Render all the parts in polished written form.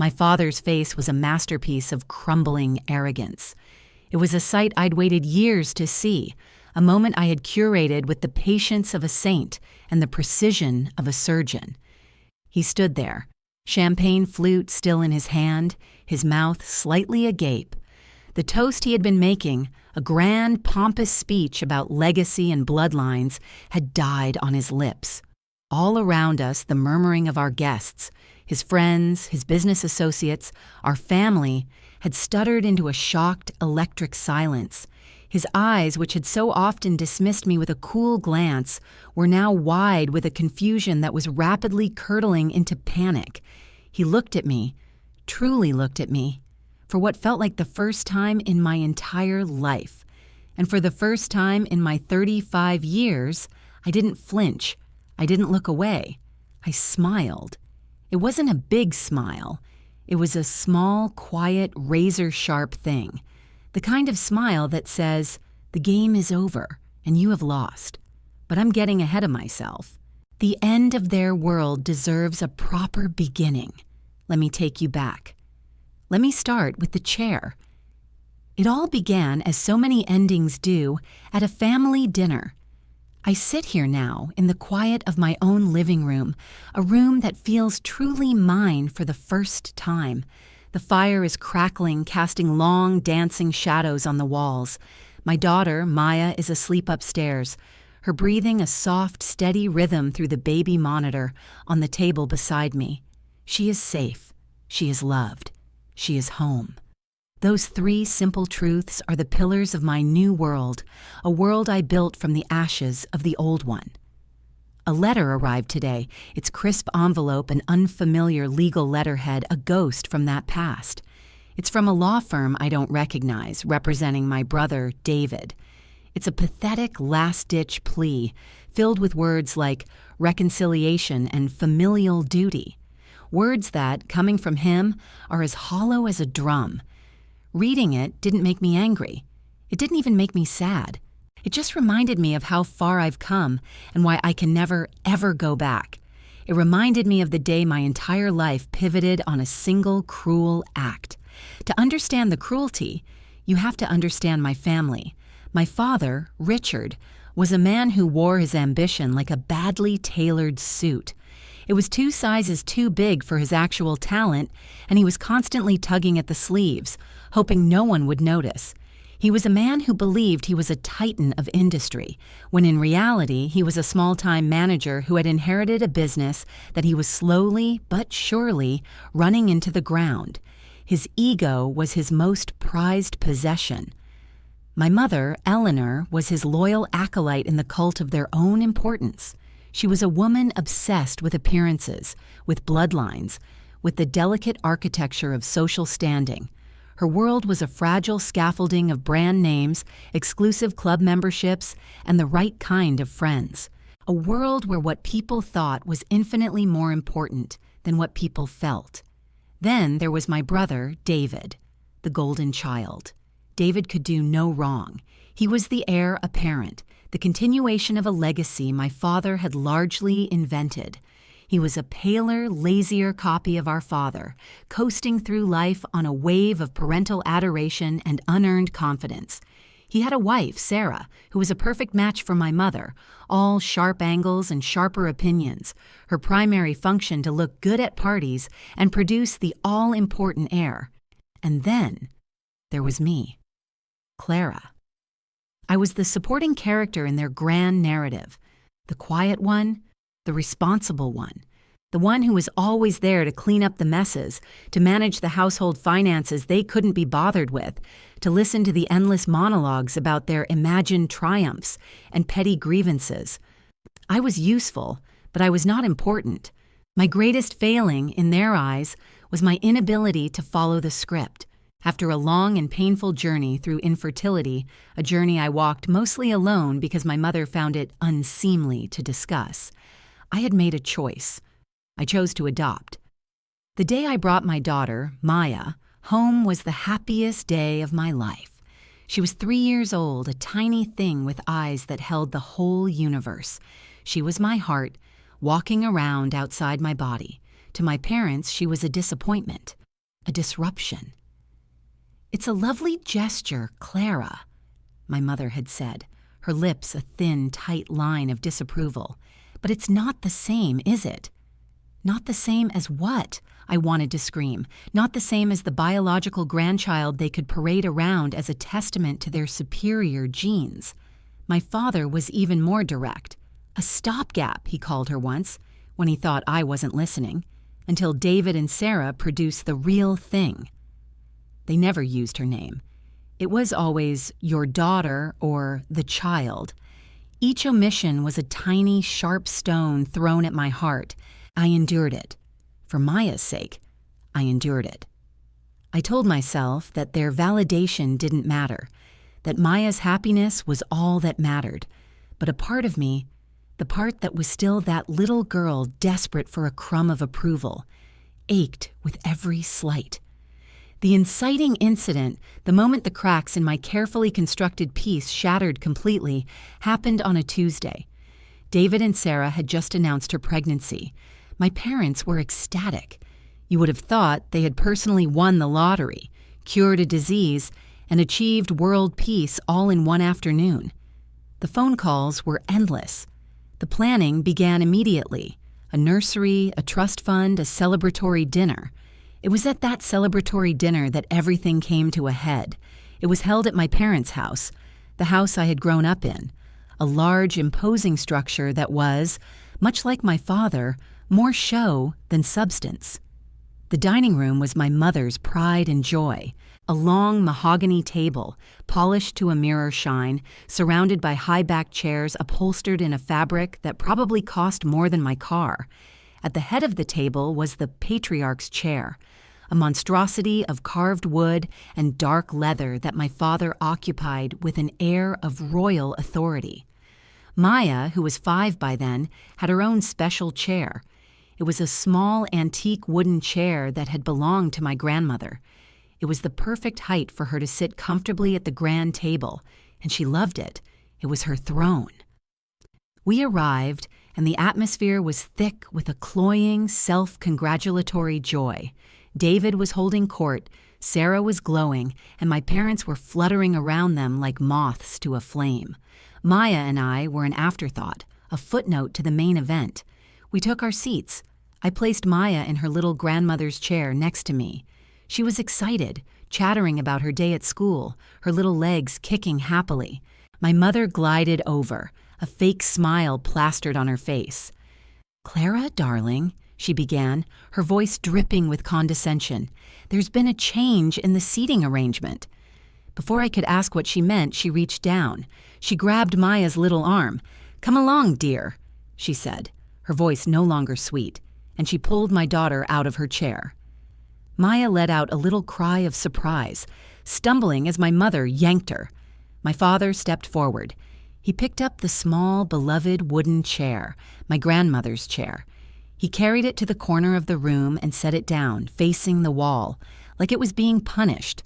My father's face was a masterpiece of crumbling arrogance. It was a sight I'd waited years to see, a moment I had curated with the patience of a saint and the precision of a surgeon. He stood there, champagne flute still in his hand, his mouth slightly agape. The toast he had been making, a grand, pompous speech about legacy and bloodlines, had died on his lips. All around us, the murmuring of our guests, his friends, his business associates, our family, had stuttered into a shocked, electric silence. His eyes, which had so often dismissed me with a cool glance, were now wide with a confusion that was rapidly curdling into panic. He looked at me, truly looked at me, for what felt like the first time in my entire life. And for the first time in my 35 years, I didn't flinch. I didn't look away. I smiled. It wasn't a big smile. It was a small, quiet, razor-sharp thing. The kind of smile that says, "The game is over, and you have lost. But I'm getting ahead of myself. The end of their world deserves a proper beginning. Let me take you back. Let me start with the chair." It all began, as so many endings do, at a family dinner. I sit here now in the quiet of my own living room, a room that feels truly mine for the first time. The fire is crackling, casting long, dancing shadows on the walls. My daughter, Maya, is asleep upstairs, her breathing a soft, steady rhythm through the baby monitor on the table beside me. She is safe. She is loved. She is home. Those three simple truths are the pillars of my new world, a world I built from the ashes of the old one. A letter arrived today, its crisp envelope and unfamiliar legal letterhead a ghost from that past. It's from a law firm I don't recognize, representing my brother, David. It's a pathetic last-ditch plea, filled with words like reconciliation and familial duty. Words that, coming from him, are as hollow as a drum. Reading it didn't make me angry. It didn't even make me sad. It just reminded me of how far I've come and why I can never, ever go back. It reminded me of the day my entire life pivoted on a single cruel act. To understand the cruelty, you have to understand my family. My father, Richard, was a man who wore his ambition like a badly tailored suit. It was 2 sizes too big for his actual talent, and he was constantly tugging at the sleeves, hoping no one would notice. He was a man who believed he was a titan of industry, when in reality he was a small-time manager who had inherited a business that he was slowly but surely running into the ground. His ego was his most prized possession. My mother, Eleanor, was his loyal acolyte in the cult of their own importance. She was a woman obsessed with appearances, with bloodlines, with the delicate architecture of social standing. Her world was a fragile scaffolding of brand names, exclusive club memberships, and the right kind of friends. A world where what people thought was infinitely more important than what people felt. Then there was my brother, David, the golden child. David could do no wrong. He was the heir apparent, the continuation of a legacy my father had largely invented. He was a paler, lazier copy of our father, coasting through life on a wave of parental adoration and unearned confidence. He had a wife, Sarah, who was a perfect match for my mother, all sharp angles and sharper opinions, her primary function to look good at parties and produce the all-important heir. And then there was me, Clara. I was the supporting character in their grand narrative, the quiet one, the responsible one, the one who was always there to clean up the messes, to manage the household finances they couldn't be bothered with, to listen to the endless monologues about their imagined triumphs and petty grievances. I was useful, but I was not important. My greatest failing, in their eyes, was my inability to follow the script. After a long and painful journey through infertility, a journey I walked mostly alone because my mother found it unseemly to discuss, I had made a choice. I chose to adopt. The day I brought my daughter, Maya, home was the happiest day of my life. She was 3 years old, a tiny thing with eyes that held the whole universe. She was my heart, walking around outside my body. To my parents, she was a disappointment. a disruption. "It's a lovely gesture, Clara," my mother had said, her lips a thin, tight line of disapproval. "But it's not the same, is it?" "Not the same as what?" I wanted to scream. Not the same as the biological grandchild they could parade around as a testament to their superior genes. My father was even more direct. "A stopgap," he called her once, when he thought I wasn't listening, until David and Sarah produced the real thing. They never used her name. It was always your daughter or the child. Each omission was a tiny, sharp stone thrown at my heart. I endured it. For Maya's sake, I endured it. I told myself that their validation didn't matter, that Maya's happiness was all that mattered. But a part of me, the part that was still that little girl desperate for a crumb of approval, ached with every slight. The inciting incident, the moment the cracks in my carefully constructed piece shattered completely, happened on a Tuesday. David and Sarah had just announced her pregnancy. My parents were ecstatic. You would have thought they had personally won the lottery, cured a disease, and achieved world peace all in one afternoon. The phone calls were endless. The planning began immediately. A nursery, a trust fund, a celebratory dinner. It was at that celebratory dinner that everything came to a head. It was held at my parents' house, the house I had grown up in, a large, imposing structure that was, much like my father, more show than substance. The dining room was my mother's pride and joy, a long mahogany table, polished to a mirror shine, surrounded by high-backed chairs upholstered in a fabric that probably cost more than my car. At the head of the table was the patriarch's chair, a monstrosity of carved wood and dark leather that my father occupied with an air of royal authority. Maya, who was 5 by then, had her own special chair. It was a small antique wooden chair that had belonged to my grandmother. It was the perfect height for her to sit comfortably at the grand table, and she loved it. It was her throne. We arrived, and the atmosphere was thick with a cloying, self-congratulatory joy. David was holding court, Sarah was glowing, and my parents were fluttering around them like moths to a flame. Maya and I were an afterthought, a footnote to the main event. We took our seats. I placed Maya in her little grandmother's chair next to me. She was excited, chattering about her day at school, her little legs kicking happily. My mother glided over, a fake smile plastered on her face. "Clara, darling," she began, her voice dripping with condescension, "there's been a change in the seating arrangement." Before I could ask what she meant, she reached down. She grabbed Maya's little arm. "Come along, dear," she said, her voice no longer sweet, and she pulled my daughter out of her chair. Maya let out a little cry of surprise, stumbling as my mother yanked her. My father stepped forward. He picked up the small, beloved wooden chair, my grandmother's chair. He carried it to the corner of the room and set it down, facing the wall, like it was being punished.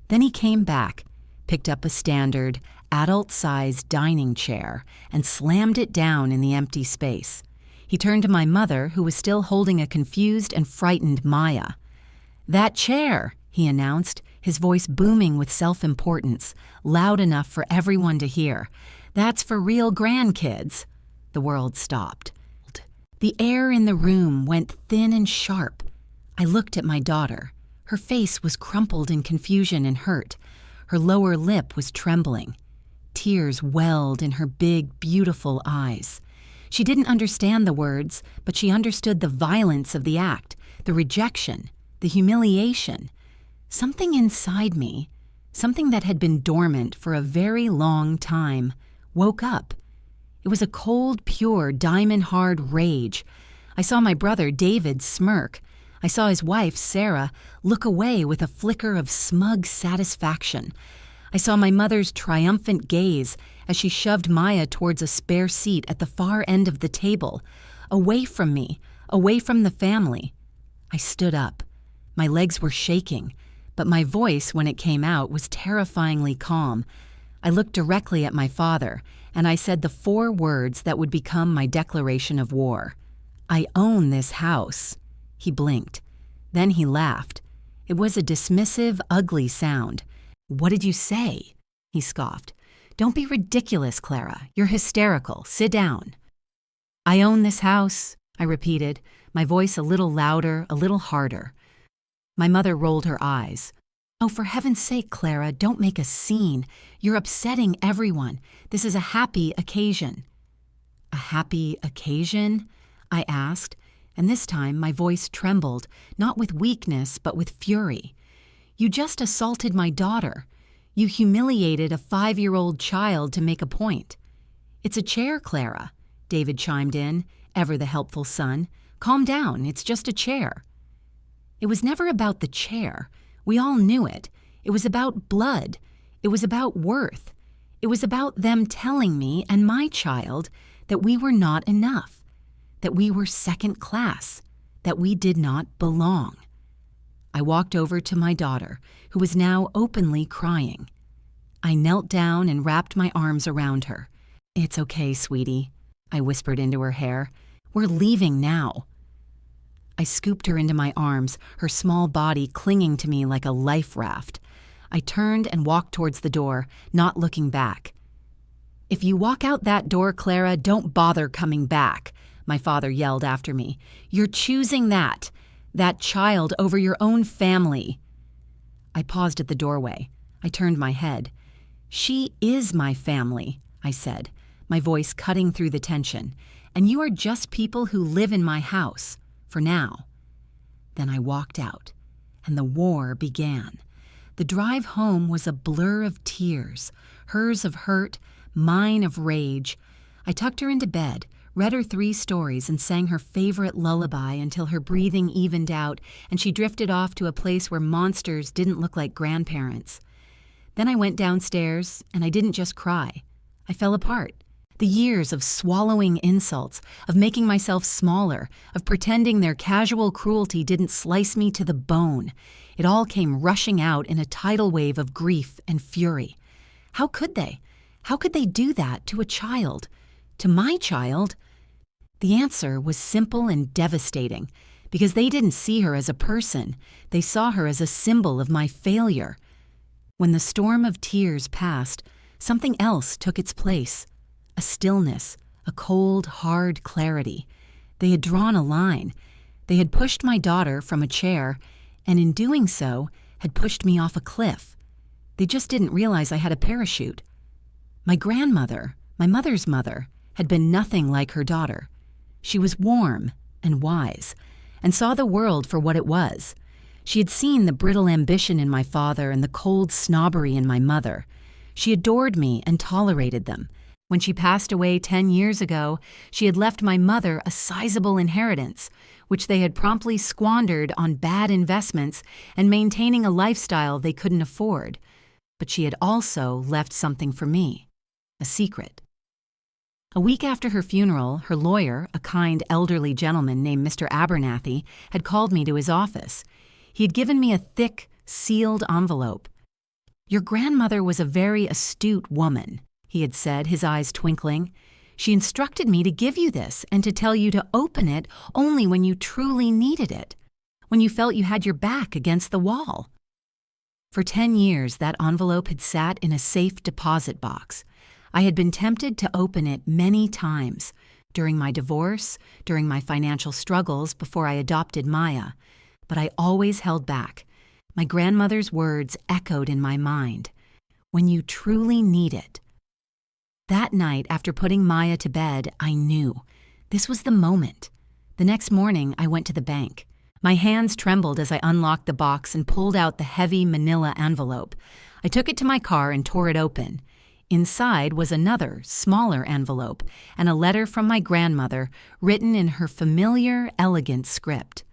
Then he came back, picked up a standard, adult-sized dining chair, and slammed it down in the empty space. He turned to my mother, who was still holding a confused and frightened Maya. "That chair," he announced, his voice booming with self-importance, loud enough for everyone to hear. "That's for real grandkids." The world stopped. The air in the room went thin and sharp. I looked at my daughter. Her face was crumpled in confusion and hurt. Her lower lip was trembling. Tears welled in her big, beautiful eyes. She didn't understand the words, but she understood the violence of the act, the rejection, the humiliation. Something inside me, something that had been dormant for a very long time, woke up. It was a cold, pure, diamond-hard rage. I saw my brother David smirk. I saw his wife, Sarah, look away with a flicker of smug satisfaction. I saw my mother's triumphant gaze as she shoved Maya towards a spare seat at the far end of the table, away from me, away from the family. I stood up. My legs were shaking, but my voice, when it came out, was terrifyingly calm. I looked directly at my father, and I said the 4 words that would become my declaration of war. "I own this house." He blinked. Then he laughed. It was a dismissive, ugly sound. "What did you say?" he scoffed. "Don't be ridiculous, Clara. You're hysterical. Sit down." "I own this house," I repeated, my voice a little louder, a little harder. My mother rolled her eyes. "Oh, for heaven's sake, Clara, don't make a scene. You're upsetting everyone. This is a happy occasion." "A happy occasion?" I asked, and this time my voice trembled, not with weakness, but with fury. "You just assaulted my daughter. You humiliated a 5-year-old child to make a point." "It's a chair, Clara," David chimed in, ever the helpful son. "Calm down, it's just a chair." It was never about the chair. We all knew it. It was about blood. It was about worth. It was about them telling me and my child that we were not enough, that we were second class, that we did not belong. I walked over to my daughter, who was now openly crying. I knelt down and wrapped my arms around her. "It's okay, sweetie," I whispered into her hair. "We're leaving now." I scooped her into my arms, her small body clinging to me like a life raft. I turned and walked towards the door, not looking back. "If you walk out that door, Clara, don't bother coming back," my father yelled after me. "You're choosing that child over your own family." I paused at the doorway. I turned my head. "She is my family," I said, my voice cutting through the tension. "And you are just people who live in my house. For now." Then I walked out, and the war began. The drive home was a blur of tears, hers of hurt, mine of rage. I tucked her into bed, read her 3 stories, and sang her favorite lullaby until her breathing evened out and she drifted off to a place where monsters didn't look like grandparents. Then I went downstairs, and I didn't just cry. I fell apart. The years of swallowing insults, of making myself smaller, of pretending their casual cruelty didn't slice me to the bone. It all came rushing out in a tidal wave of grief and fury. How could they? How could they do that to a child? To my child? The answer was simple and devastating, because they didn't see her as a person. They saw her as a symbol of my failure. When the storm of tears passed, something else took its place. A stillness, a cold, hard clarity. They had drawn a line. They had pushed my daughter from a chair, and in doing so, had pushed me off a cliff. They just didn't realize I had a parachute. My grandmother, my mother's mother, had been nothing like her daughter. She was warm and wise, and saw the world for what it was. She had seen the brittle ambition in my father and the cold snobbery in my mother. She adored me and tolerated them. When she passed away 10 years ago, she had left my mother a sizable inheritance, which they had promptly squandered on bad investments and maintaining a lifestyle they couldn't afford. But she had also left something for me, a secret. A week after her funeral, her lawyer, a kind elderly gentleman named Mr. Abernathy, had called me to his office. He had given me a thick, sealed envelope. "Your grandmother was a very astute woman," he had said, his eyes twinkling. "She instructed me to give you this and to tell you to open it only when you truly needed it, when you felt you had your back against the wall." For 10 years, that envelope had sat in a safe deposit box. I had been tempted to open it many times, during my divorce, during my financial struggles before I adopted Maya, but I always held back. My grandmother's words echoed in my mind. When you truly need it. That night, after putting Maya to bed, I knew. This was the moment. The next morning, I went to the bank. My hands trembled as I unlocked the box and pulled out the heavy manila envelope. I took it to my car and tore it open. Inside was another, smaller envelope and a letter from my grandmother written in her familiar, elegant script.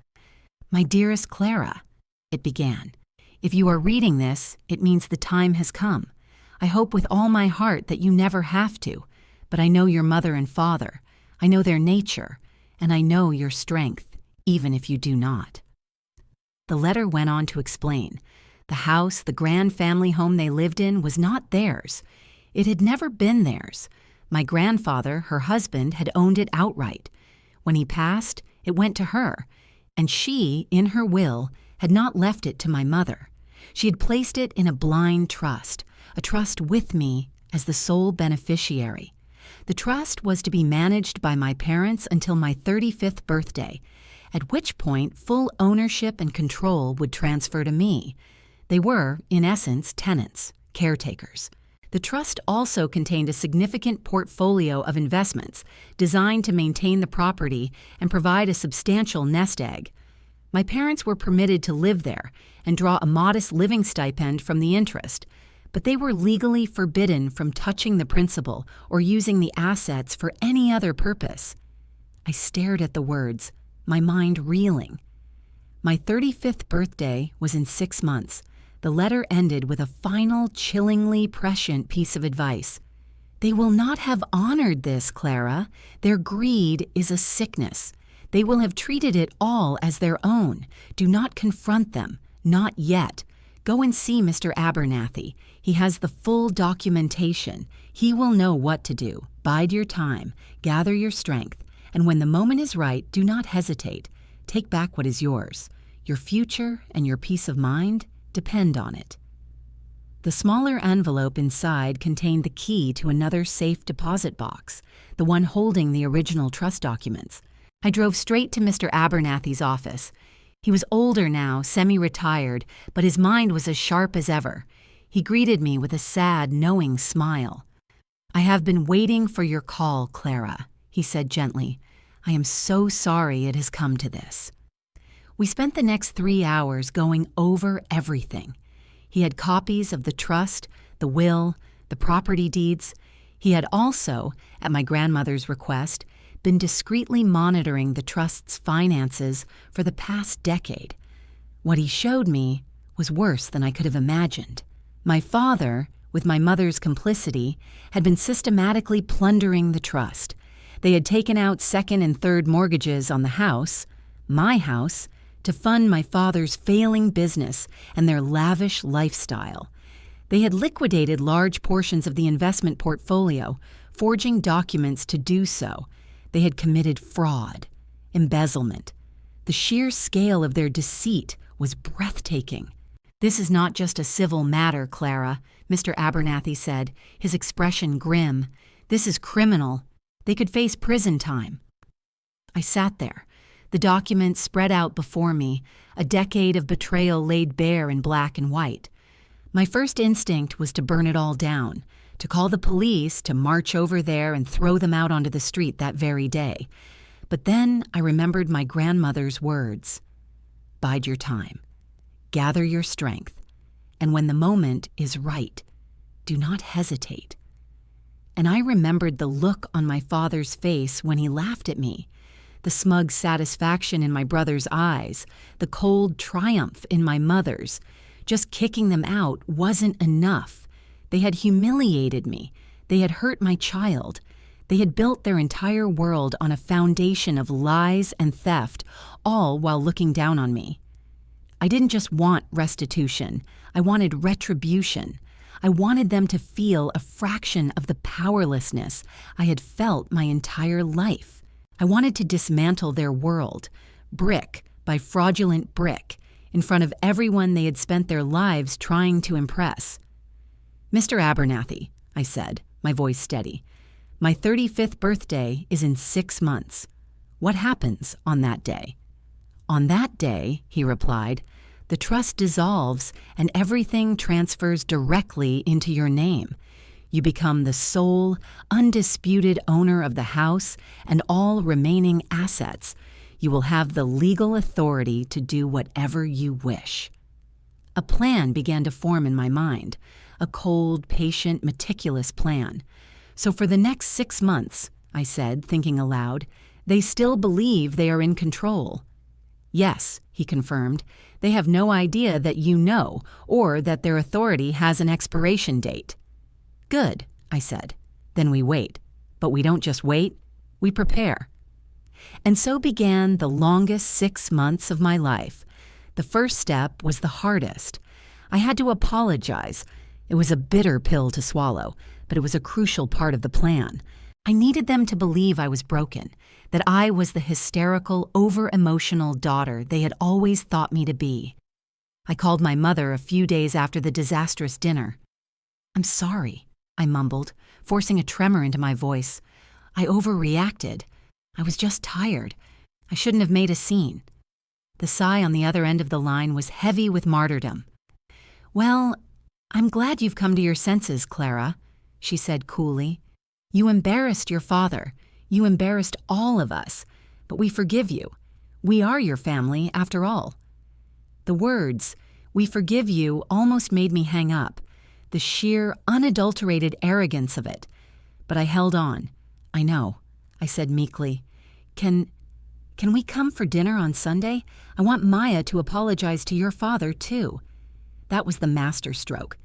"My dearest Clara," it began. "If you are reading this, it means the time has come. I hope with all my heart that you never have to, but I know your mother and father. I know their nature, and I know your strength, even if you do not." The letter went on to explain. The house, the grand family home they lived in, was not theirs. It had never been theirs. My grandfather, her husband, had owned it outright. When he passed, it went to her, and she, in her will, had not left it to my mother. She had placed it in a blind trust, a trust with me as the sole beneficiary. The trust was to be managed by my parents until my 35th birthday, at which point full ownership and control would transfer to me. They were, in essence, tenants, caretakers. The trust also contained a significant portfolio of investments designed to maintain the property and provide a substantial nest egg. My parents were permitted to live there and draw a modest living stipend from the interest, but they were legally forbidden from touching the principal or using the assets for any other purpose. I stared at the words, my mind reeling. My 35th birthday was in 6 months. The letter ended with a final, chillingly prescient piece of advice. They will not have honored this, Clara. Their greed is a sickness. They will have treated it all as their own. Do not confront them. Not yet. Go and see Mr. Abernathy. He has the full documentation. He will know what to do. Bide your time. Gather your strength. And when the moment is right, do not hesitate. Take back what is yours. Your future and your peace of mind depend on it. The smaller envelope inside contained the key to another safe deposit box, the one holding the original trust documents. I drove straight to Mr. Abernathy's office. He was older now, semi-retired, but his mind was as sharp as ever. He greeted me with a sad, knowing smile. "I have been waiting for your call, Clara," he said gently. "I am so sorry it has come to this." We spent the next 3 hours going over everything. He had copies of the trust, the will, the property deeds. He had also, at my grandmother's request, been discreetly monitoring the trust's finances for the past decade. What he showed me was worse than I could have imagined. My father, with my mother's complicity, had been systematically plundering the trust. They had taken out second and third mortgages on the house, my house, to fund my father's failing business and their lavish lifestyle. They had liquidated large portions of the investment portfolio, forging documents to do so. They had committed fraud, embezzlement. The sheer scale of their deceit was breathtaking. "This is not just a civil matter, Clara," Mr. Abernathy said, his expression grim. "This is criminal. They could face prison time." I sat there, the documents spread out before me, a decade of betrayal laid bare in black and white. My first instinct was to burn it all down, to call the police, to march over there and throw them out onto the street that very day. But then I remembered my grandmother's words. "Bide your time. Gather your strength. And when the moment is right, do not hesitate." And I remembered the look on my father's face when he laughed at me, the smug satisfaction in my brother's eyes, the cold triumph in my mother's. Just kicking them out wasn't enough. They had humiliated me. They had hurt my child. They had built their entire world on a foundation of lies and theft, all while looking down on me. I didn't just want restitution. I wanted retribution. I wanted them to feel a fraction of the powerlessness I had felt my entire life. I wanted to dismantle their world, brick by fraudulent brick, in front of everyone they had spent their lives trying to impress. "Mr. Abernathy," I said, my voice steady, "my 35th birthday is in 6 months. What happens on that day?" "On that day," he replied, "the trust dissolves and everything transfers directly into your name. You become the sole, undisputed owner of the house and all remaining assets. You will have the legal authority to do whatever you wish." A plan began to form in my mind, a cold, patient, meticulous plan. "So for the next 6 months," I said, thinking aloud, "they still believe they are in control." "Yes," he confirmed, "they have no idea that you know or that their authority has an expiration date." "Good," I said. "Then we wait. But we don't just wait, we prepare." And so began the longest 6 months of my life. The first step was the hardest. I had to apologize. It was a bitter pill to swallow, but it was a crucial part of the plan. I needed them to believe I was broken, that I was the hysterical, over-emotional daughter they had always thought me to be. I called my mother a few days after the disastrous dinner. "I'm sorry," I mumbled, forcing a tremor into my voice. "I overreacted. I was just tired. I shouldn't have made a scene." The sigh on the other end of the line was heavy with martyrdom. "Well, I'm glad you've come to your senses, Clara," she said coolly. "You embarrassed your father. You embarrassed all of us. But we forgive you. We are your family, after all." The words, "we forgive you," almost made me hang up, the sheer, unadulterated arrogance of it. But I held on. "I know," I said meekly. Can we come for dinner on Sunday? I want Maya to apologize to your father, too." That was the masterstroke.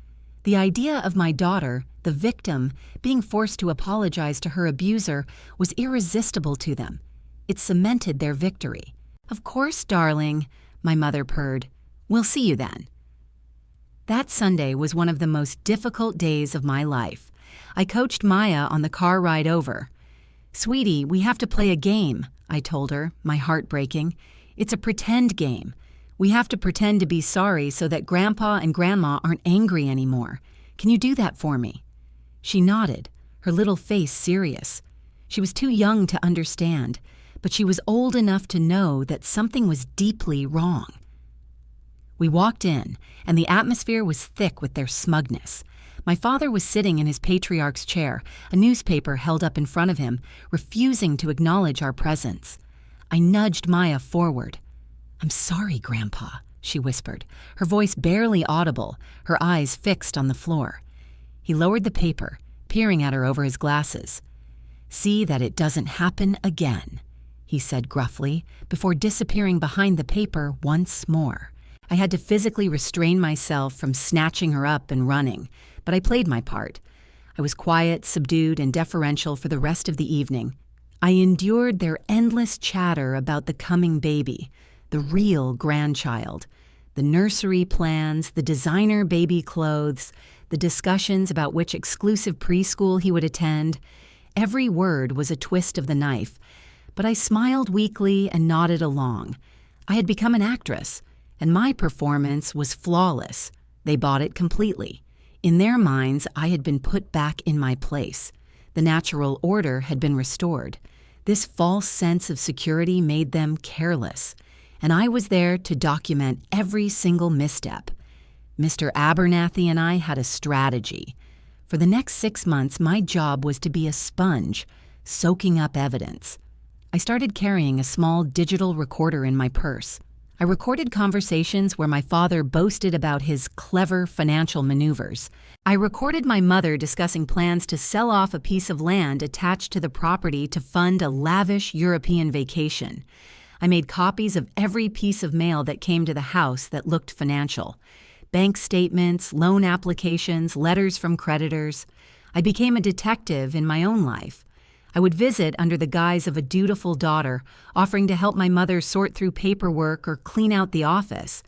The idea of my daughter, the victim, being forced to apologize to her abuser was irresistible to them. It cemented their victory. "Of course, darling," my mother purred. "We'll see you then." That Sunday was one of the most difficult days of my life. I coached Maya on the car ride over. "Sweetie, we have to play a game," I told her, my heart breaking. "It's a pretend game. We have to pretend to be sorry so that Grandpa and Grandma aren't angry anymore. Can you do that for me?" She nodded, her little face serious. She was too young to understand, but she was old enough to know that something was deeply wrong. We walked in, and the atmosphere was thick with their smugness. My father was sitting in his patriarch's chair, a newspaper held up in front of him, refusing to acknowledge our presence. I nudged Maya forward. "I'm sorry, Grandpa," she whispered, her voice barely audible, her eyes fixed on the floor. He lowered the paper, peering at her over his glasses. "See that it doesn't happen again," he said gruffly, before disappearing behind the paper once more. I had to physically restrain myself from snatching her up and running, but I played my part. I was quiet, subdued, and deferential for the rest of the evening. I endured their endless chatter about the coming baby, the real grandchild, the nursery plans, the designer baby clothes, the discussions about which exclusive preschool he would attend. Every word was a twist of the knife, but I smiled weakly and nodded along. I had become an actress, and my performance was flawless. They bought it completely. In their minds, I had been put back in my place. The natural order had been restored. This false sense of security made them careless, and I was there to document every single misstep. Mr. Abernathy and I had a strategy. For the next 6 months, my job was to be a sponge, soaking up evidence. I started carrying a small digital recorder in my purse. I recorded conversations where my father boasted about his clever financial maneuvers. I recorded my mother discussing plans to sell off a piece of land attached to the property to fund a lavish European vacation. I made copies of every piece of mail that came to the house that looked financial. Bank statements, loan applications, letters from creditors. I became a detective in my own life. I would visit under the guise of a dutiful daughter, offering to help my mother sort through paperwork or clean out the office.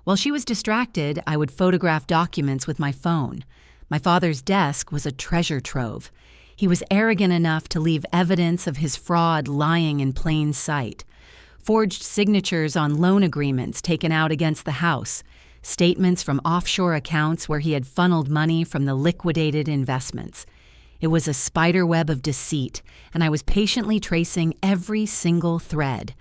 While she was distracted, I would photograph documents with my phone. My father's desk was a treasure trove. He was arrogant enough to leave evidence of his fraud lying in plain sight. Forged signatures on loan agreements taken out against the house, statements from offshore accounts where he had funneled money from the liquidated investments. It was a spiderweb of deceit, and I was patiently tracing every single thread.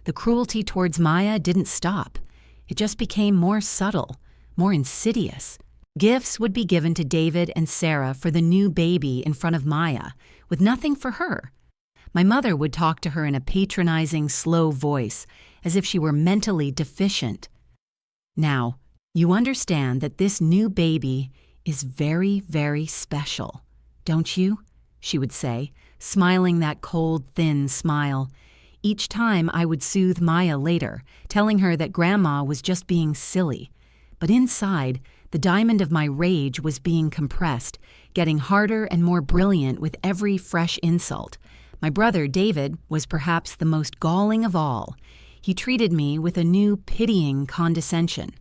The cruelty towards Maya didn't stop. It just became more subtle, more insidious. Gifts would be given to David and Sarah for the new baby in front of Maya, with nothing for her. My mother would talk to her in a patronizing, slow voice, as if she were mentally deficient. "Now, you understand that this new baby is very, very special, don't you?" she would say, smiling that cold, thin smile. Each time I would soothe Maya later, telling her that Grandma was just being silly. But inside, the diamond of my rage was being compressed, getting harder and more brilliant with every fresh insult. My brother, David, was perhaps the most galling of all. He treated me with a new pitying condescension.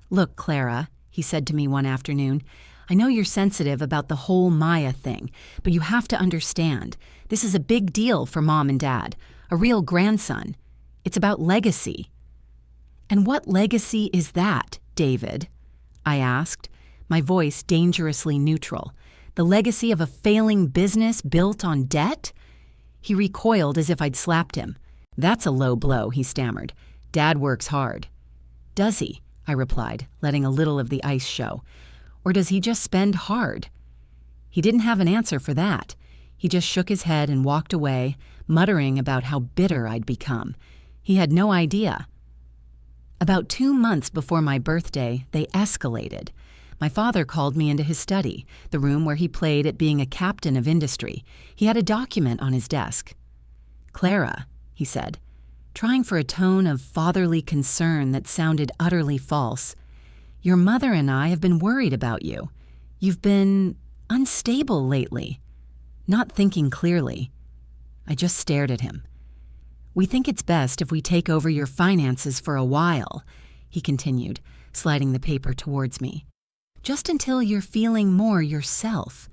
"Look, Clara," he said to me one afternoon, "I know you're sensitive about the whole Maya thing, but you have to understand. This is a big deal for Mom and Dad, a real grandson. It's about legacy." "And what legacy is that?" David?" I asked, my voice dangerously neutral. "The legacy of a failing business built on debt?" He recoiled as if I'd slapped him. "That's a low blow," he stammered. "Dad works hard." "Does he?" I replied, letting a little of the ice show. "Or does he just spend hard?" He didn't have an answer for that. He just shook his head and walked away, muttering about how bitter I'd become. He had no idea. About 2 months before my birthday, they escalated. My father called me into his study, the room where he played at being a captain of industry. He had a document on his desk. "Clara," he said, trying for a tone of fatherly concern that sounded utterly false, "your mother and I have been worried about you. You've been unstable lately, not thinking clearly." I just stared at him. "We think it's best if we take over your finances for a while," he continued, sliding the paper towards me. "Just until you're feeling more yourself.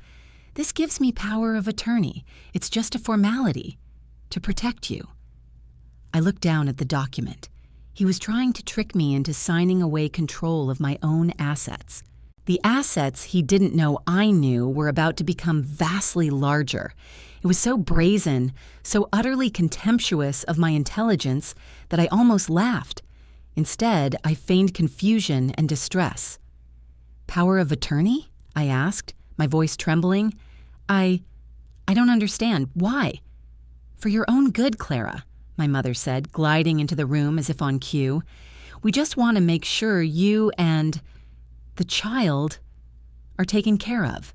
This gives me power of attorney. It's just a formality to protect you." I looked down at the document. He was trying to trick me into signing away control of my own assets. The assets he didn't know I knew were about to become vastly larger. It was so brazen, so utterly contemptuous of my intelligence that I almost laughed. Instead, I feigned confusion and distress. "Power of attorney?" I asked, my voice trembling. I don't understand. Why?" "For your own good, Clara," my mother said, gliding into the room as if on cue. "We just want to make sure you and the child are taken care of."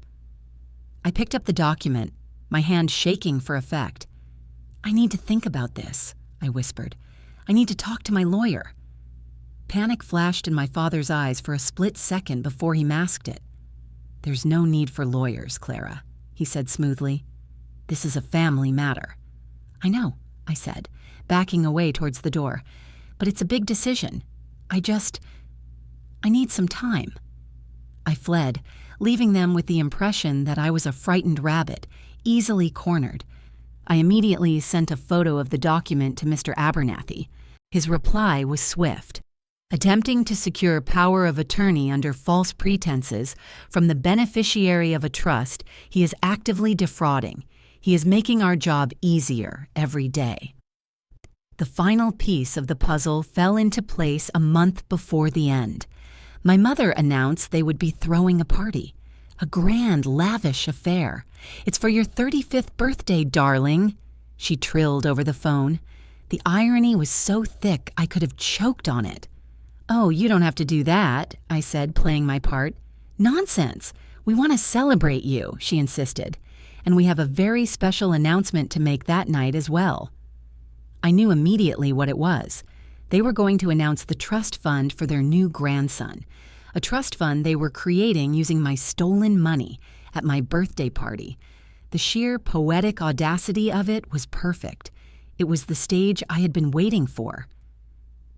I picked up the document, my hand shaking for effect. "I need to think about this," I whispered. "I need to talk to my lawyer." Panic flashed in my father's eyes for a split second before he masked it. "There's no need for lawyers, Clara," he said smoothly. "This is a family matter." "I know," I said, backing away towards the door. "But it's a big decision. I need some time." I fled, leaving them with the impression that I was a frightened rabbit, easily cornered. I immediately sent a photo of the document to Mr. Abernathy. His reply was swift. "Attempting to secure power of attorney under false pretenses from the beneficiary of a trust he is actively defrauding. He is making our job easier every day." The final piece of the puzzle fell into place a month before the end. My mother announced they would be throwing a party. A grand, lavish affair. "It's for your 35th birthday, darling," she trilled over the phone. The irony was so thick I could have choked on it. "Oh, you don't have to do that," I said, playing my part. "Nonsense. We want to celebrate you," she insisted. "And we have a very special announcement to make that night as well." I knew immediately what it was. They were going to announce the trust fund for their new grandson, a trust fund they were creating using my stolen money at my birthday party. The sheer poetic audacity of it was perfect. It was the stage I had been waiting for.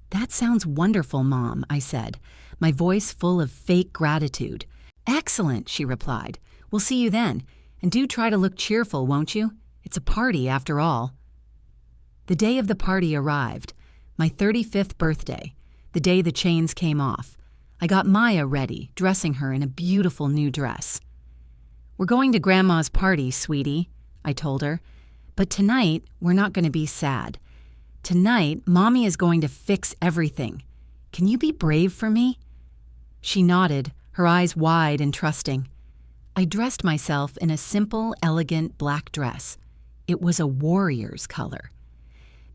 "That sounds wonderful, Mom," I said, my voice full of fake gratitude. "Excellent," she replied. "We'll see you then. And do try to look cheerful, won't you? It's a party, after all." The day of the party arrived, my 35th birthday, the day the chains came off. I got Maya ready, dressing her in a beautiful new dress. "We're going to Grandma's party, sweetie," I told her. "But tonight, we're not going to be sad. Tonight, Mommy is going to fix everything. Can you be brave for me?" She nodded, her eyes wide and trusting. I dressed myself in a simple, elegant black dress. It was a warrior's color.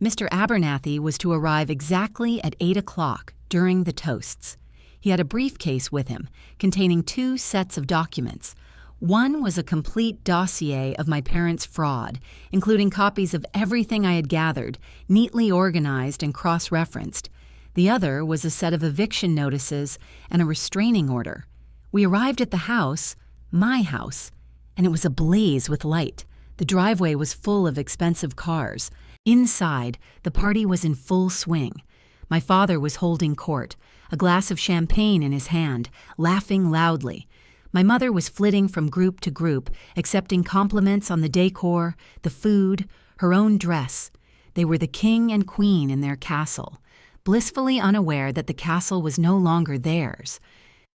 Mr. Abernathy was to arrive exactly at 8 o'clock during the toasts. He had a briefcase with him containing 2 sets of documents. One was a complete dossier of my parents' fraud, including copies of everything I had gathered, neatly organized and cross-referenced. The other was a set of eviction notices and a restraining order. We arrived at the house, my house, and it was ablaze with light. The driveway was full of expensive cars. Inside, the party was in full swing. My father was holding court, a glass of champagne in his hand, laughing loudly. My mother was flitting from group to group, accepting compliments on the decor, the food, her own dress. They were the king and queen in their castle. blissfully unaware that the castle was no longer theirs.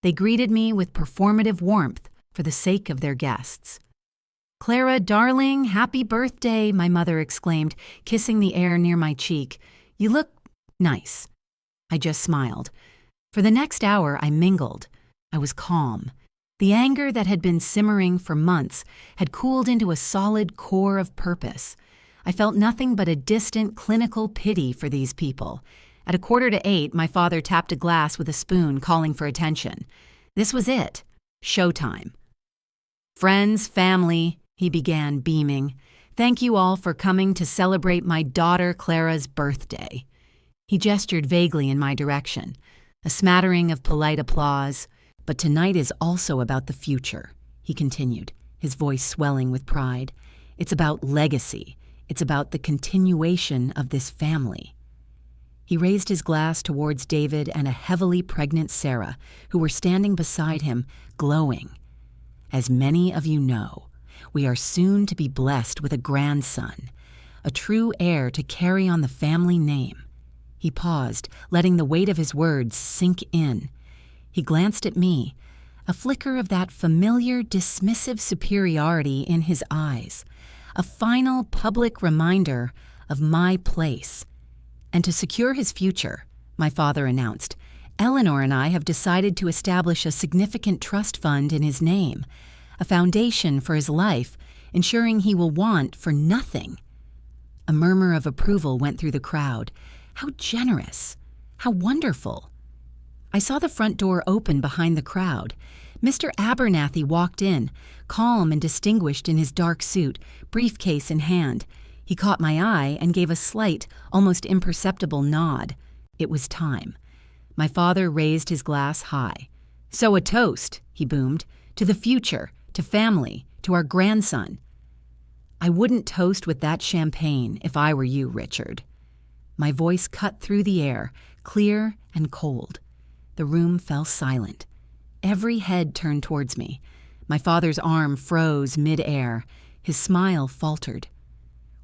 They greeted me with performative warmth for the sake of their guests. "Clara, darling, happy birthday," my mother exclaimed, kissing the air near my cheek. "You look nice." I just smiled. For the next hour, I mingled. I was calm. The anger that had been simmering for months had cooled into a solid core of purpose. I felt nothing but a distant clinical pity for these people. At 7:45, my father tapped a glass with a spoon, calling for attention. This was it. Showtime. "Friends, family," he began, beaming. "Thank you all for coming to celebrate my daughter Clara's birthday." He gestured vaguely in my direction. A smattering of polite applause. "But tonight is also about the future," he continued, his voice swelling with pride. "It's about legacy. It's about the continuation of this family." He raised his glass towards David and a heavily pregnant Sarah, who were standing beside him, glowing. "As many of you know, we are soon to be blessed with a grandson, a true heir to carry on the family name." He paused, letting the weight of his words sink in. He glanced at me, a flicker of that familiar, dismissive superiority in his eyes, a final public reminder of my place. "And to secure his future," my father announced, "Eleanor and I have decided to establish a significant trust fund in his name, a foundation for his life, ensuring he will want for nothing." A murmur of approval went through the crowd. How generous! How wonderful! I saw the front door open behind the crowd. Mr. Abernathy walked in, calm and distinguished in his dark suit, briefcase in hand. He caught my eye and gave a slight, almost imperceptible nod. It was time. My father raised his glass high. "So a toast," he boomed, "to the future, to family, to our grandson." "I wouldn't toast with that champagne if I were you, Richard." My voice cut through the air, clear and cold. The room fell silent. Every head turned towards me. My father's arm froze mid-air. His smile faltered.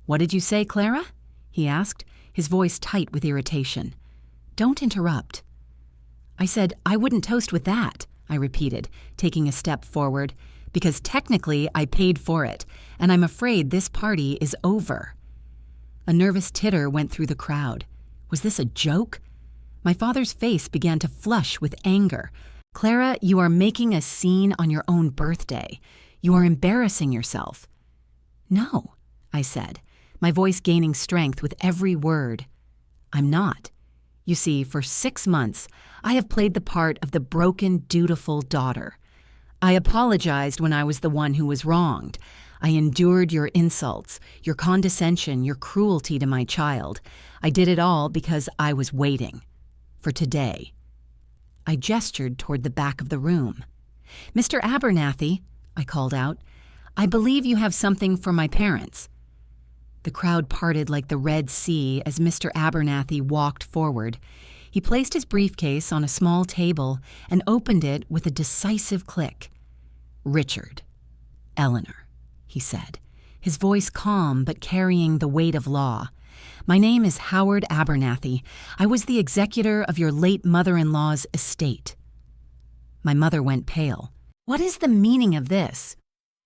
"What did you say, Clara?" he asked, his voice tight with irritation. "Don't interrupt." "I said I wouldn't toast with that," I repeated, taking a step forward, "because technically I paid for it, and I'm afraid this party is over." A nervous titter went through the crowd. Was this a joke? My father's face began to flush with anger. "Clara, you are making a scene on your own birthday. You are embarrassing yourself." "No," I said, my voice gaining strength with every word. "I'm not. You see, for 6 months, I have played the part of the broken, dutiful daughter. I apologized when I was the one who was wronged. I endured your insults, your condescension, your cruelty to my child. I did it all because I was waiting. For today." I gestured toward the back of the room. "Mr. Abernathy," I called out, "I believe you have something for my parents." The crowd parted like the Red Sea as Mr. Abernathy walked forward. He placed his briefcase on a small table and opened it with a decisive click. "Richard, Eleanor," he said, his voice calm but carrying the weight of law. "My name is Howard Abernathy. I was the executor of your late mother-in-law's estate." My mother went pale. "What is the meaning of this?"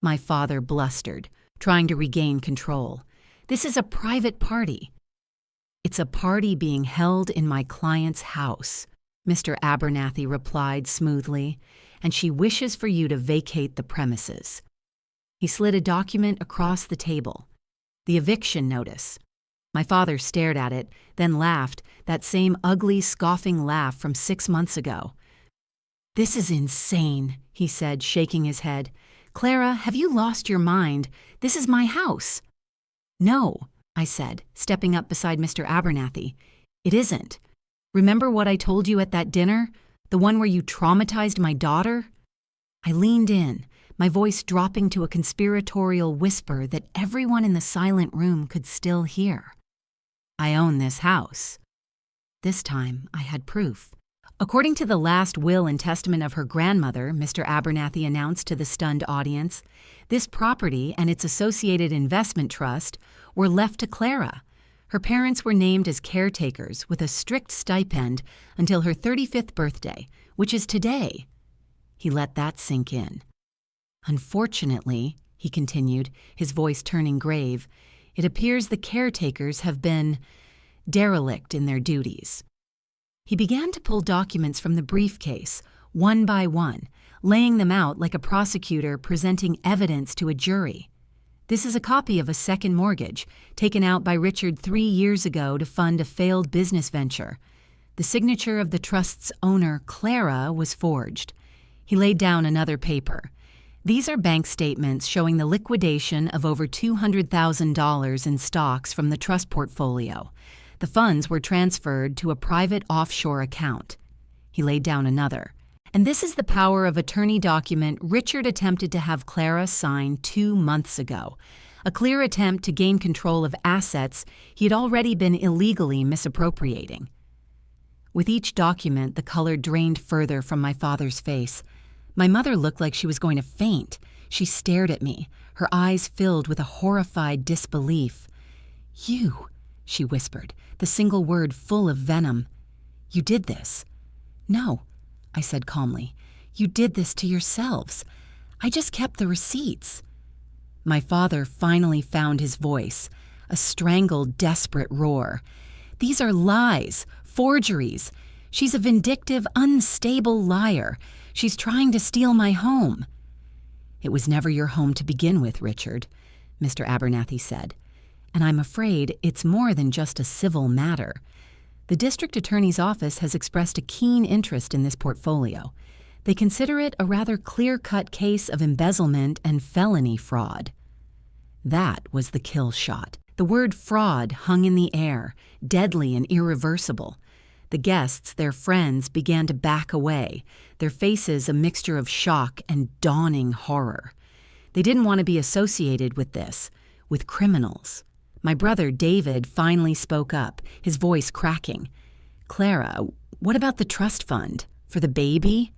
My father blustered, trying to regain control. "This is a private party." "It's a party being held in my client's house," Mr. Abernathy replied smoothly, "and she wishes for you to vacate the premises." He slid a document across the table. The eviction notice. My father stared at it, then laughed, that same ugly, scoffing laugh from 6 months ago. "This is insane," he said, shaking his head. "Clara, have you lost your mind? This is my house." "No," I said, stepping up beside Mr. Abernathy. "It isn't. Remember what I told you at that dinner? The one where you traumatized my daughter?" I leaned in, my voice dropping to a conspiratorial whisper that everyone in the silent room could still hear. "I own this house." This time, I had proof. According to the last will and testament of her grandmother, Mr. Abernathy announced to the stunned audience, this property and its associated investment trust were left to Clara. Her parents were named as caretakers with a strict stipend until her 35th birthday, which is today. He let that sink in. Unfortunately, he continued, his voice turning grave, it appears the caretakers have been derelict in their duties. He began to pull documents from the briefcase, one by one, laying them out like a prosecutor presenting evidence to a jury. This is a copy of a second mortgage, taken out by Richard 3 years ago to fund a failed business venture. The signature of the trust's owner, Clara, was forged. He laid down another paper. These are bank statements showing the liquidation of over $200,000 in stocks from the trust portfolio. The funds were transferred to a private offshore account. He laid down another. And this is the power of attorney document Richard attempted to have Clara sign 2 months ago, a clear attempt to gain control of assets he had already been illegally misappropriating. With each document, the color drained further from my father's face. My mother looked like she was going to faint. She stared at me, her eyes filled with a horrified disbelief. "You," she whispered, the single word full of venom. "You did this." "No," I said calmly. "You did this to yourselves. I just kept the receipts." My father finally found his voice, a strangled, desperate roar. "These are lies, forgeries. She's a vindictive, unstable liar. She's trying to steal my home." "It was never your home to begin with, Richard," Mr. Abernathy said. "And I'm afraid it's more than just a civil matter. The district attorney's office has expressed a keen interest in this portfolio. They consider it a rather clear-cut case of embezzlement and felony fraud." That was the kill shot. The word fraud hung in the air, deadly and irreversible. The guests, their friends, began to back away, their faces a mixture of shock and dawning horror. They didn't want to be associated with this, with criminals. My brother, David, finally spoke up, his voice cracking. "Clara, what about the trust fund? For the baby?"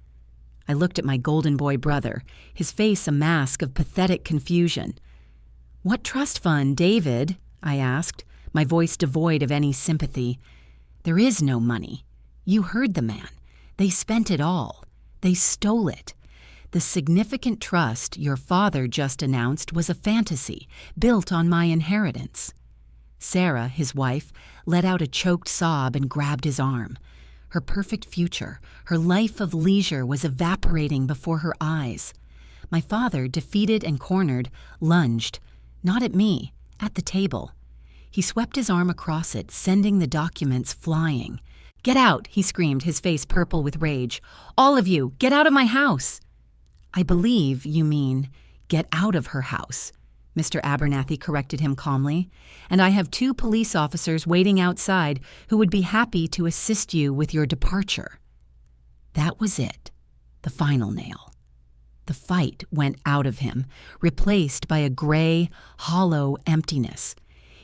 I looked at my golden boy brother, his face a mask of pathetic confusion. "What trust fund, David?" I asked, my voice devoid of any sympathy. "There is no money. You heard the man. They spent it all. They stole it. The significant trust your father just announced was a fantasy, built on my inheritance." Sarah, his wife, let out a choked sob and grabbed his arm. Her perfect future, her life of leisure was evaporating before her eyes. My father, defeated and cornered, lunged, not at me, at the table. He swept his arm across it, sending the documents flying. "Get out!" he screamed, his face purple with rage. "All of you, get out of my house!" "I believe you mean, get out of her house," Mr. Abernathy corrected him calmly. "And I have 2 police officers waiting outside who would be happy to assist you with your departure." That was it, the final nail. The fight went out of him, replaced by a gray, hollow emptiness.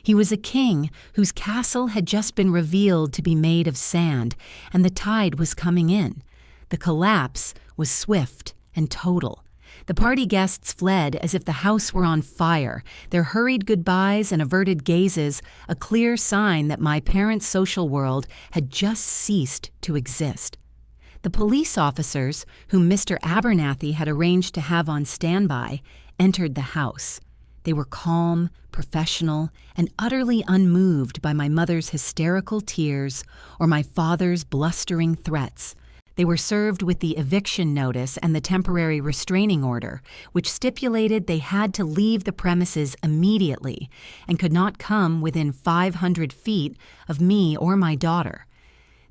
He was a king whose castle had just been revealed to be made of sand, and the tide was coming in. The collapse was swift and total. The party guests fled as if the house were on fire, their hurried goodbyes and averted gazes a clear sign that my parents' social world had just ceased to exist. The police officers, whom Mr. Abernathy had arranged to have on standby, entered the house. They were calm, professional, and utterly unmoved by my mother's hysterical tears or my father's blustering threats. They were served with the eviction notice and the temporary restraining order, which stipulated they had to leave the premises immediately and could not come within 500 feet of me or my daughter.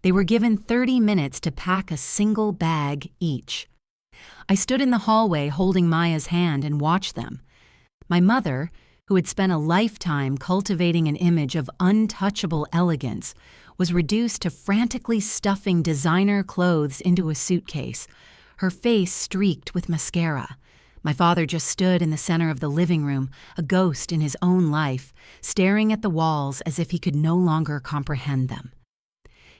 They were given 30 minutes to pack a single bag each. I stood in the hallway holding Maya's hand and watched them. My mother, who had spent a lifetime cultivating an image of untouchable elegance, was reduced to frantically stuffing designer clothes into a suitcase, her face streaked with mascara. My father just stood in the center of the living room, a ghost in his own life, staring at the walls as if he could no longer comprehend them.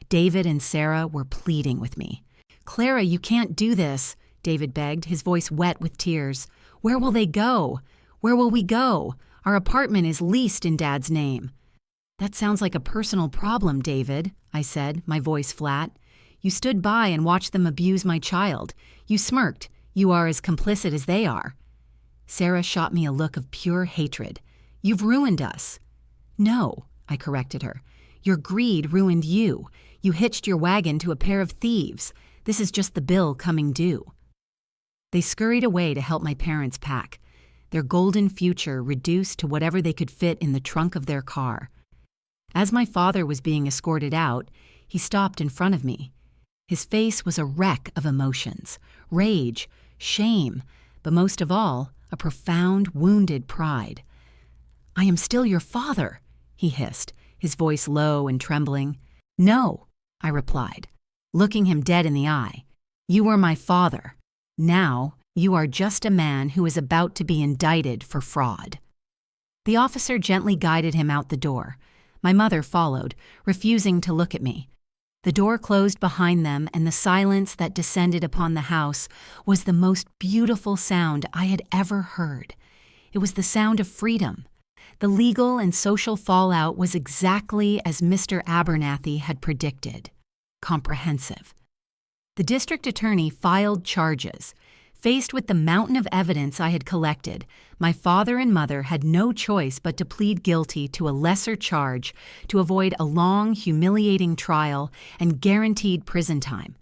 David and Sarah were pleading with me. "Clara, you can't do this," David begged, his voice wet with tears. "Where will they go? Where will we go? Our apartment is leased in Dad's name." That sounds like a personal problem, David, I said, my voice flat. You stood by and watched them abuse my child. You smirked. You are as complicit as they are. Sarah shot me a look of pure hatred. You've ruined us. No, I corrected her. Your greed ruined you. You hitched your wagon to a pair of thieves. This is just the bill coming due. They scurried away to help my parents pack, their golden future reduced to whatever they could fit in the trunk of their car. As my father was being escorted out, he stopped in front of me. His face was a wreck of emotions, rage, shame, but most of all, a profound, wounded pride. I am still your father, he hissed, his voice low and trembling. No, I replied, looking him dead in the eye. You were my father. Now, you are just a man who is about to be indicted for fraud. The officer gently guided him out the door. My mother followed, refusing to look at me. The door closed behind them, and the silence that descended upon the house was the most beautiful sound I had ever heard. It was the sound of freedom. The legal and social fallout was exactly as Mr. Abernathy had predicted. Comprehensive. The district attorney filed charges. Faced with the mountain of evidence I had collected, my father and mother had no choice but to plead guilty to a lesser charge to avoid a long, humiliating trial and guaranteed prison time.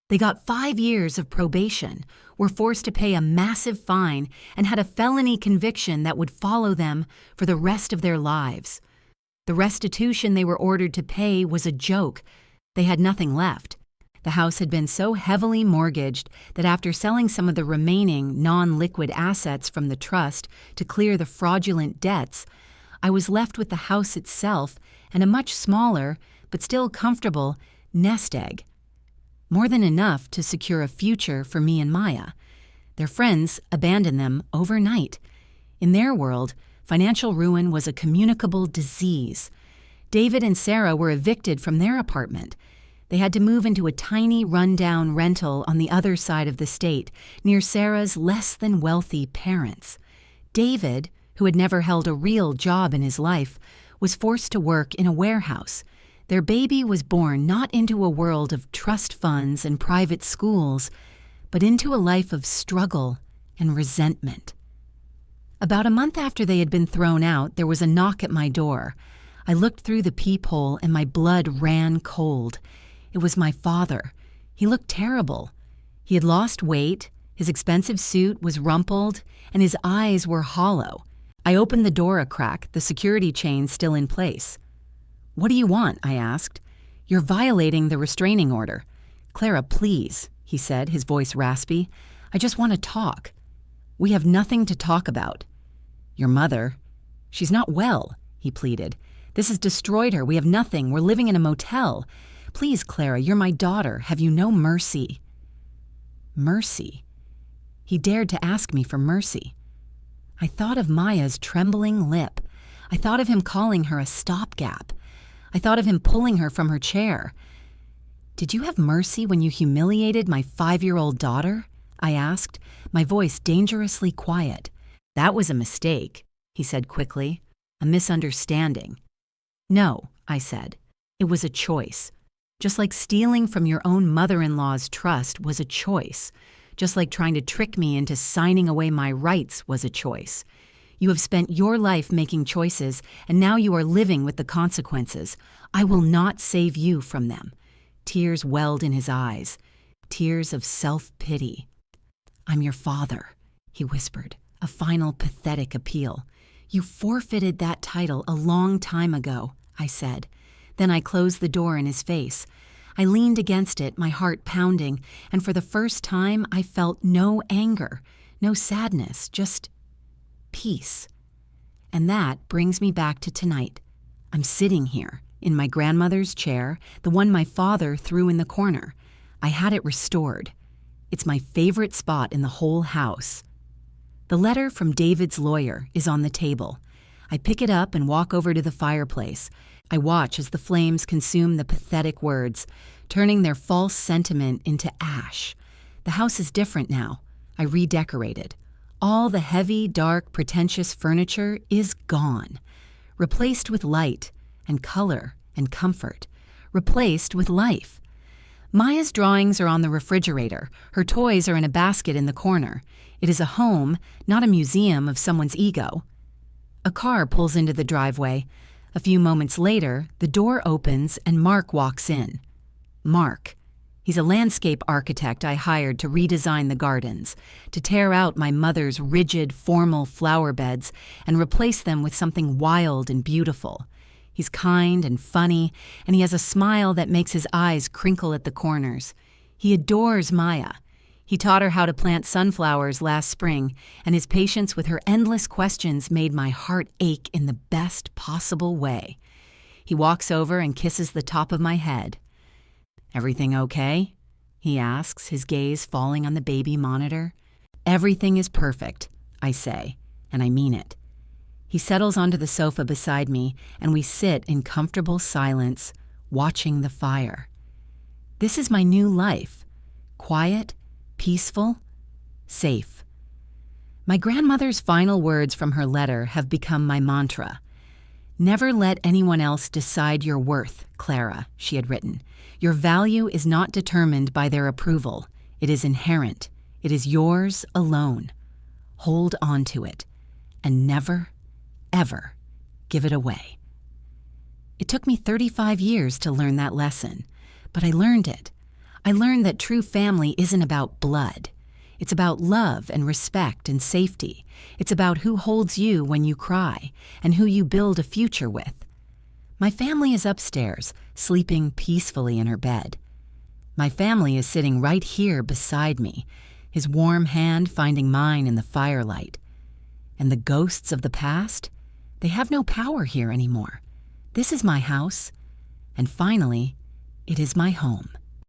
They got 5 years of probation, were forced to pay a massive fine, and had a felony conviction that would follow them for the rest of their lives. The restitution they were ordered to pay was a joke. They had nothing left. The house had been so heavily mortgaged that after selling some of the remaining non-liquid assets from the trust to clear the fraudulent debts, I was left with the house itself and a much smaller, but still comfortable, nest egg. More than enough to secure a future for me and Maya. Their friends abandoned them overnight. In their world, financial ruin was a communicable disease. David and Sarah were evicted from their apartment. They had to move into a tiny, run-down rental on the other side of the state, near Sarah's less-than-wealthy parents. David, who had never held a real job in his life, was forced to work in a warehouse. Their baby was born not into a world of trust funds and private schools, but into a life of struggle and resentment. About a month after they had been thrown out, there was a knock at my door. I looked through the peephole and my blood ran cold. It was my father. He looked terrible. He had lost weight, his expensive suit was rumpled, and his eyes were hollow. I opened the door a crack, the security chain still in place. "What do you want?" I asked. "You're violating the restraining order." "Clara, please," he said, his voice raspy. "I just want to talk." "We have nothing to talk about." "Your mother. She's not well," he pleaded. "This has destroyed her. We have nothing. We're living in a motel. Please, Clara, you're my daughter. Have you no mercy?" Mercy? He dared to ask me for mercy. I thought of Maya's trembling lip. I thought of him calling her a stopgap. I thought of him pulling her from her chair. "Did you have mercy when you humiliated my 5-year-old daughter?" I asked, my voice dangerously quiet. "That was a mistake," he said quickly. "A misunderstanding." "No," I said. "It was a choice. Just like stealing from your own mother-in-law's trust was a choice. Just like trying to trick me into signing away my rights was a choice. You have spent your life making choices, and now you are living with the consequences. I will not save you from them." Tears welled in his eyes, tears of self-pity. "I'm your father," he whispered, a final pathetic appeal. "You forfeited that title a long time ago," I said. Then I closed the door in his face. I leaned against it, my heart pounding, and for the first time I felt no anger, no sadness, just peace. And that brings me back to tonight. I'm sitting here, in my grandmother's chair, the one my father threw in the corner. I had it restored. It's my favorite spot in the whole house. The letter from David's lawyer is on the table. I pick it up and walk over to the fireplace. I watch as the flames consume the pathetic words, turning their false sentiment into ash. The house is different now. I redecorated. All the heavy, dark, pretentious furniture is gone, replaced with light, and color and comfort, replaced with life. Maya's drawings are on the refrigerator. Her toys are in a basket in the corner. It is a home, not a museum of someone's ego. A car pulls into the driveway. A few moments later, the door opens and Mark walks in. Mark. He's a landscape architect I hired to redesign the gardens, to tear out my mother's rigid, formal flower beds and replace them with something wild and beautiful. He's kind and funny, and he has a smile that makes his eyes crinkle at the corners. He adores Maya. He taught her how to plant sunflowers last spring, and his patience with her endless questions made my heart ache in the best possible way. He walks over and kisses the top of my head. "Everything okay?" he asks, his gaze falling on the baby monitor. "Everything is perfect," I say, and I mean it. He settles onto the sofa beside me, and we sit in comfortable silence, watching the fire. This is my new life. Quiet, peaceful, safe. My grandmother's final words from her letter have become my mantra. "Never let anyone else decide your worth, Clara," she had written. "Your value is not determined by their approval. It is inherent. It is yours alone. Hold on to it, and never, ever give it away." It took me 35 years to learn that lesson, but I learned it. I learned that true family isn't about blood. It's about love and respect and safety. It's about who holds you when you cry and who you build a future with. My family is upstairs, sleeping peacefully in her bed. My family is sitting right here beside me, his warm hand finding mine in the firelight. And the ghosts of the past? They have no power here anymore. This is my house, and finally, it is my home.